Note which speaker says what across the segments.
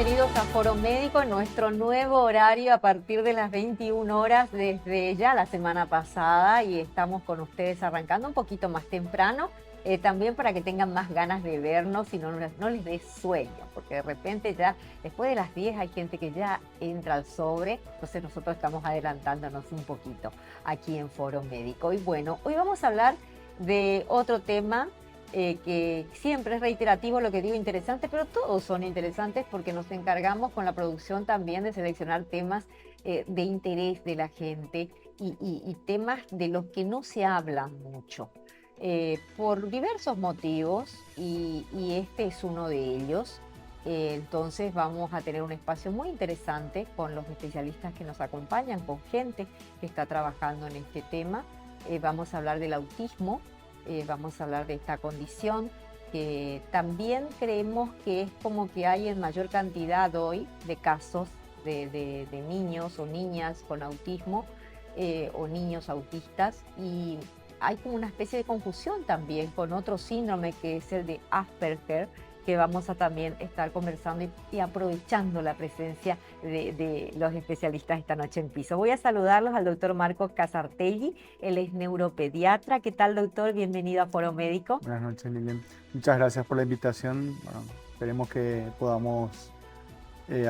Speaker 1: bienvenidos a Foro Médico en nuestro nuevo horario a partir de las 21 horas desde ya la semana pasada y estamos con ustedes arrancando un poquito más temprano, también para que tengan más ganas de vernos y no les dé sueño, porque de repente ya después de las 10 hay gente que ya entra al sobre, entonces nosotros estamos adelantándonos un poquito aquí en Foro Médico. Y bueno, hoy vamos a hablar de otro tema que siempre es reiterativo, lo que digo interesante, pero todos son interesantes porque nos encargamos con la producción también de seleccionar temas de interés de la gente y temas de los que no se habla mucho. Por diversos motivos y este es uno de ellos. Entonces vamos a tener un espacio muy interesante con los especialistas que nos acompañan, con gente que está trabajando en este tema. Vamos a hablar del autismo. Vamos a hablar de esta condición que también creemos que es como que hay en mayor cantidad hoy de casos de niños o niñas con autismo o niños autistas, y hay como una especie de confusión también con otro síndrome que es el de Asperger, que vamos a también estar conversando y aprovechando la presencia de los especialistas esta noche en piso. Voy a saludarlos al doctor Marcos Casartelli, él es neuropediatra. ¿Qué tal, doctor? Bienvenido a Foro Médico.
Speaker 2: Buenas noches, Lilian. Muchas gracias por la invitación. Bueno, esperemos que podamos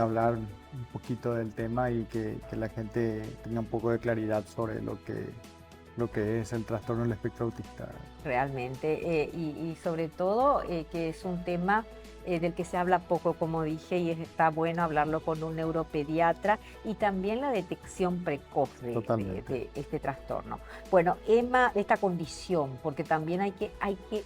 Speaker 2: hablar un poquito del tema y que la gente tenga un poco de claridad sobre lo que es el trastorno del espectro autista.
Speaker 1: Realmente, y sobre todo que es un tema del que se habla poco, como dije, y está bueno hablarlo con un neuropediatra, y también la detección precoz de este trastorno. Bueno, Emma, esta condición, porque también hay que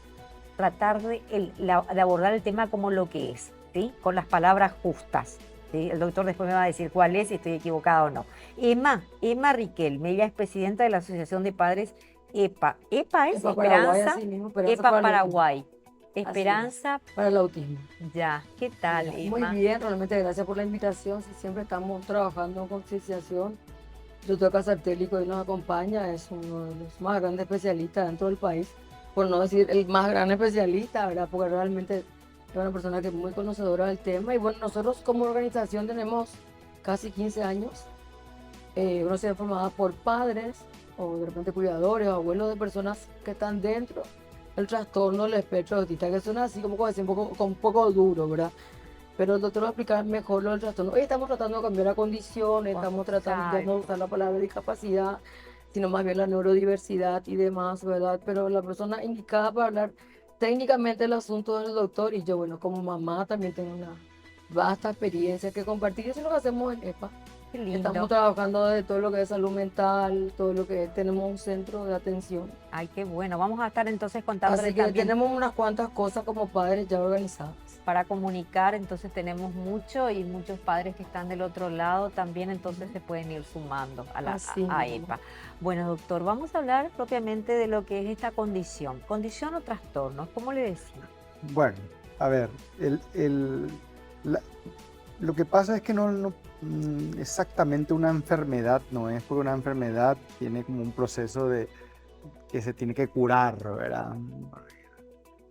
Speaker 1: tratar de abordar el tema como lo que es, ¿sí? Con las palabras justas. ¿Sí? El doctor después me va a decir cuál es, si estoy equivocada o no. Emma Riquelme, ella es presidenta de la Asociación de Padres EPA. EPA es
Speaker 3: EPA
Speaker 1: Esperanza,
Speaker 3: Paraguay, así mismo, Esperanza
Speaker 1: EPA
Speaker 3: para el
Speaker 1: Paraguay.
Speaker 3: autismo.
Speaker 1: Esperanza,
Speaker 3: Para el autismo.
Speaker 1: ya. ¿Qué tal,
Speaker 3: Mira,
Speaker 1: Emma?
Speaker 3: muy bien, realmente gracias por la invitación. Si siempre estamos trabajando en concienciación. El doctor Casartelli, que hoy nos acompaña, es uno de los más grandes especialistas dentro del país, por no decir el más gran especialista, ¿verdad? Porque realmente es una persona que es muy conocedora del tema. Y bueno, nosotros como organización tenemos casi 15 años. Una sociedad formada por padres o de repente cuidadores o abuelos de personas que están dentro del trastorno del espectro autista, que suena así como decir un poco duro, ¿verdad? Pero el doctor va a explicar mejor lo del trastorno. Hoy estamos tratando de cambiar la condición, estamos tratando de no usar la palabra discapacidad, sino más bien la neurodiversidad y demás, ¿verdad? Pero la persona indicada para hablar técnicamente el asunto del doctor, y yo, bueno, como mamá también tengo una vasta experiencia que compartir, y eso es lo que hacemos en EPA.
Speaker 1: Qué lindo.
Speaker 3: Estamos trabajando de todo lo que es salud mental, todo lo que tenemos un centro de atención.
Speaker 1: Ay, qué bueno. Vamos a estar entonces contándoles
Speaker 3: Así que
Speaker 1: también
Speaker 3: tenemos unas cuantas cosas como padres ya organizadas.
Speaker 1: para comunicar, entonces tenemos mucho, y muchos padres que están del otro lado también, entonces se pueden ir sumando a EPA. Bueno, doctor, vamos a hablar propiamente de lo que es esta condición. ¿Condición o trastorno? ¿Cómo le decimos?
Speaker 2: Bueno, a ver, lo que pasa es que no exactamente una enfermedad no es, porque una enfermedad tiene como un proceso que se tiene que curar, ¿verdad?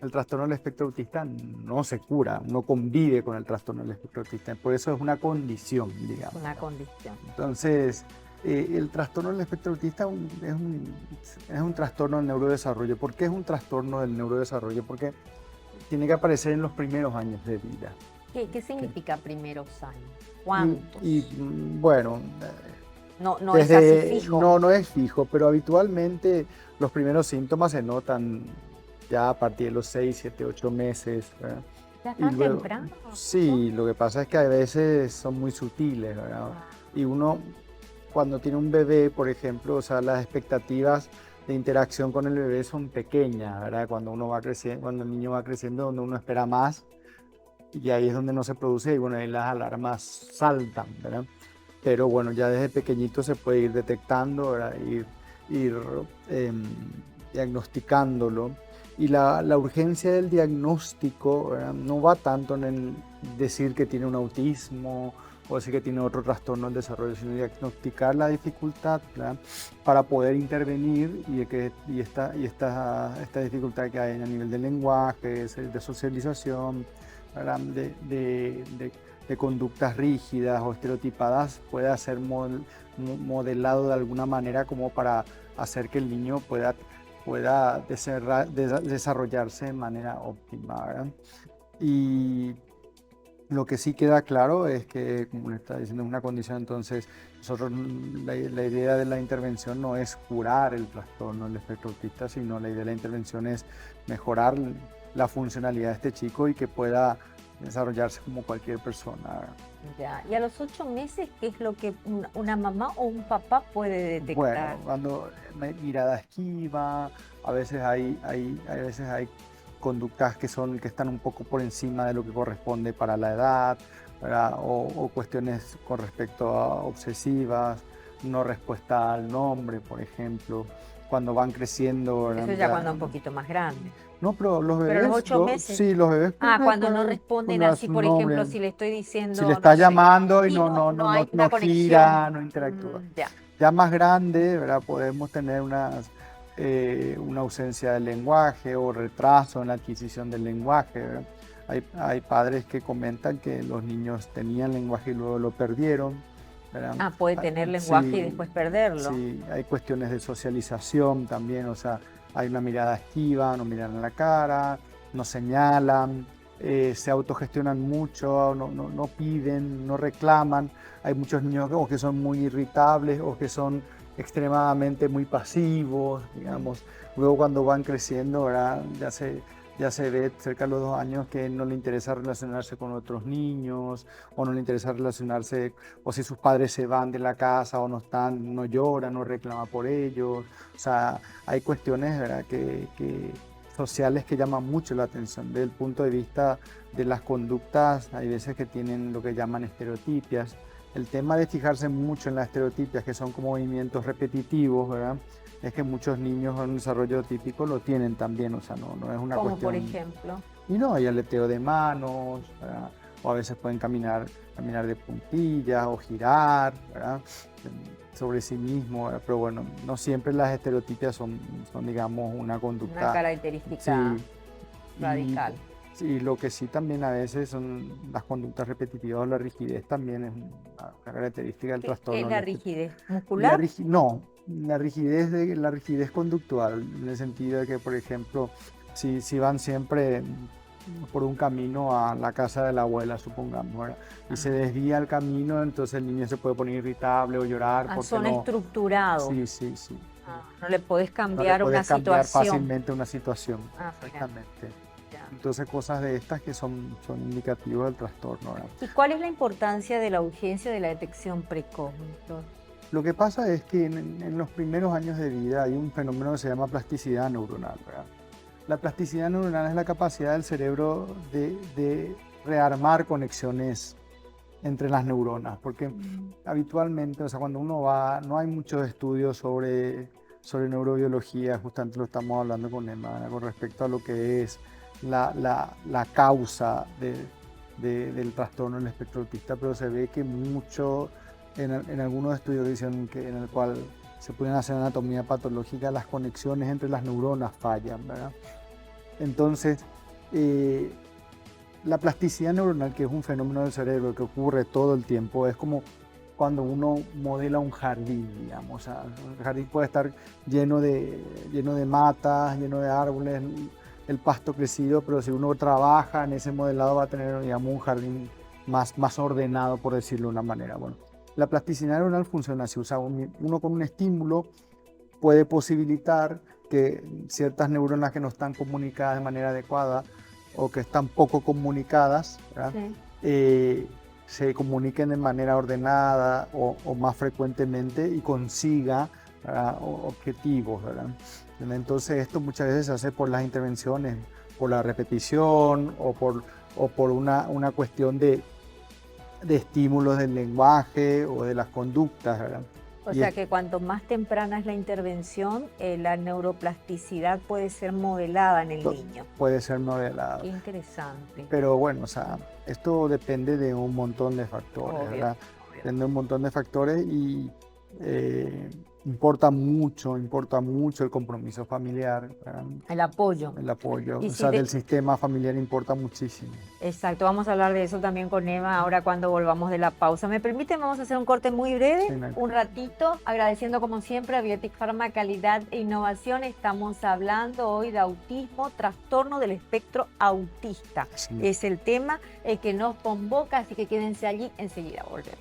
Speaker 2: El trastorno del espectro autista no se cura, no convive con el trastorno del espectro autista, por eso es una condición, digamos.
Speaker 1: Una condición.
Speaker 2: Entonces, el trastorno del espectro autista es un trastorno del neurodesarrollo. ¿Por qué es un trastorno del neurodesarrollo? Porque tiene que aparecer en los primeros años de vida.
Speaker 1: ¿Qué significa primeros años? ¿Cuántos?
Speaker 2: Bueno,
Speaker 1: no es así fijo.
Speaker 2: No es fijo, pero habitualmente los primeros síntomas se notan ya a partir de los 6, 7, 8 meses. ¿Verdad?
Speaker 1: ¿Ya tan temprano?
Speaker 2: Sí, lo que pasa es que a veces son muy sutiles, ¿verdad? Y uno, cuando tiene un bebé, por ejemplo, o sea, las expectativas de interacción con el bebé son pequeñas, ¿verdad? Cuando uno va creciendo, cuando el niño va creciendo, donde uno espera más, y ahí es donde no se produce, y bueno, ahí las alarmas saltan, ¿verdad? Pero bueno, ya desde pequeñito se puede ir detectando, ¿verdad? Ir diagnosticándolo. Y la urgencia del diagnóstico, ¿verdad? No va tanto en el decir que tiene un autismo o decir que tiene otro trastorno del desarrollo, sino diagnosticar la dificultad, ¿verdad? Para poder intervenir y esta dificultad que hay a nivel del lenguaje, de socialización, ¿verdad? De conductas rígidas o estereotipadas pueda ser modelado de alguna manera como para hacer que el niño pueda desarrollarse de manera óptima, ¿verdad? Y lo que sí queda claro es que, como le está diciendo, es una condición. Entonces nosotros, la idea de la intervención no es curar el trastorno del espectro autista, sino la idea de la intervención es mejorar la funcionalidad de este chico y que pueda desarrollarse como cualquier persona.
Speaker 1: Ya. ¿Y a los 8 meses qué es lo que una mamá o un papá puede detectar?
Speaker 2: Bueno, cuando mirada esquiva, a veces hay conductas que están un poco por encima de lo que corresponde para la edad, ¿verdad? O cuestiones con respecto a obsesivas, no respuesta al nombre, por ejemplo, cuando van creciendo.
Speaker 1: Eso ya cuando un poquito más grande.
Speaker 2: No, pero los bebés.
Speaker 1: Pero los 8 meses.
Speaker 2: Sí, los bebés.
Speaker 1: Cuando no responden así, por ejemplo, si le estoy diciendo.
Speaker 2: Si le está llamando y
Speaker 1: y
Speaker 2: no
Speaker 1: hay una
Speaker 2: gira,
Speaker 1: conexión.
Speaker 2: no interactúa.
Speaker 1: Ya.
Speaker 2: Ya más grande, ¿verdad? Podemos tener una ausencia del lenguaje o retraso en la adquisición del lenguaje, ¿verdad? Hay padres que comentan que los niños tenían lenguaje y luego lo perdieron, ¿verdad?
Speaker 1: Puede tener lenguaje
Speaker 2: Sí,
Speaker 1: y después perderlo.
Speaker 2: Sí, hay cuestiones de socialización también, o sea, hay una mirada esquiva, no miran a la cara, no señalan, se autogestionan mucho, no piden, no reclaman. Hay muchos niños que son muy irritables o que son extremadamente muy pasivos, digamos. Luego cuando van creciendo, ¿verdad? Ya se ve cerca de los 2 años que no le interesa relacionarse con otros niños, o no le interesa relacionarse, o si sus padres se van de la casa o no están, no llora, no reclama por ellos. O sea, hay cuestiones, ¿verdad? Sociales que llaman mucho la atención. Desde el punto de vista de las conductas, hay veces que tienen lo que llaman estereotipias. El tema de fijarse mucho en las estereotipias, que son como movimientos repetitivos, ¿verdad? Es que muchos niños en un desarrollo típico lo tienen también, o sea, no es una
Speaker 1: como
Speaker 2: cuestión.
Speaker 1: Por ejemplo.
Speaker 2: Y no, hay aleteo de manos, ¿verdad? O a veces pueden caminar de puntillas o girar, ¿verdad? Sobre sí mismo, ¿verdad? Pero bueno, no siempre las estereotipias son digamos, una conducta.
Speaker 1: Una característica radical.
Speaker 2: Sí, lo que sí también a veces son las conductas repetitivas o la rigidez también es una característica del trastorno.
Speaker 1: ¿Qué es la rigidez? ¿Muscular?
Speaker 2: No, la rigidez conductual, en el sentido de que, por ejemplo, si van siempre por un camino a la casa de la abuela, supongamos, ¿verdad? Y se desvía el camino, entonces el niño se puede poner irritable o llorar. Porque
Speaker 1: son estructurados.
Speaker 2: Sí.
Speaker 1: No le podés cambiar una situación.
Speaker 2: Fácilmente una situación. Exactamente. Entonces cosas de estas que son indicativos del trastorno, ¿verdad?
Speaker 1: ¿Y cuál es la importancia de la urgencia de la detección precoz, doctor?
Speaker 2: Lo que pasa es que en los primeros años de vida hay un fenómeno que se llama plasticidad neuronal, ¿verdad? La plasticidad neuronal es la capacidad del cerebro de rearmar conexiones entre las neuronas, porque habitualmente, o sea, cuando uno va, no hay muchos estudios sobre neurobiología, justamente lo estamos hablando con Emma, con respecto a lo que es la causa del trastorno del espectro autista, pero se ve que mucho, en algunos estudios dicen que en el cual se pueden hacer anatomía patológica, las conexiones entre las neuronas fallan, ¿verdad? Entonces, la plasticidad neuronal, que es un fenómeno del cerebro que ocurre todo el tiempo, es como cuando uno modela un jardín, digamos. O sea, el jardín puede estar lleno de matas, lleno de árboles, el pasto crecido, pero si uno trabaja en ese modelado va a tener, digamos, un jardín más ordenado, por decirlo de una manera. Bueno, la plasticidad neuronal funciona así, o sea, uno con un estímulo puede posibilitar que ciertas neuronas que no están comunicadas de manera adecuada o que están poco comunicadas, ¿verdad? Sí. Se comuniquen de manera ordenada o más frecuentemente y consiga, ¿verdad?, objetivos, ¿verdad? Entonces esto muchas veces se hace por las intervenciones, por la repetición o por una cuestión de estímulos del lenguaje o de las conductas, ¿verdad?
Speaker 1: O sea que cuanto más temprana es la intervención, la neuroplasticidad puede ser modelada en el niño.
Speaker 2: Puede ser modelada.
Speaker 1: Qué interesante.
Speaker 2: Pero bueno, o sea, esto depende de un montón de factores, ¿verdad? Depende de un montón de factores y importa mucho el compromiso familiar, ¿verdad?
Speaker 1: El apoyo.
Speaker 2: El apoyo,
Speaker 1: Y
Speaker 2: o
Speaker 1: si
Speaker 2: sea,
Speaker 1: te-
Speaker 2: del sistema familiar importa muchísimo.
Speaker 1: Exacto, vamos a hablar de eso también con Eva ahora cuando volvamos de la pausa. ¿Me permiten? Vamos a hacer un corte muy breve,
Speaker 2: Sí, Nati.
Speaker 1: un ratito, agradeciendo como siempre a Biotic Pharma Calidad e Innovación. Estamos hablando hoy de autismo, trastorno del espectro autista.
Speaker 2: Sí.
Speaker 1: Es el tema que nos convoca, así que quédense allí, enseguida volvemos.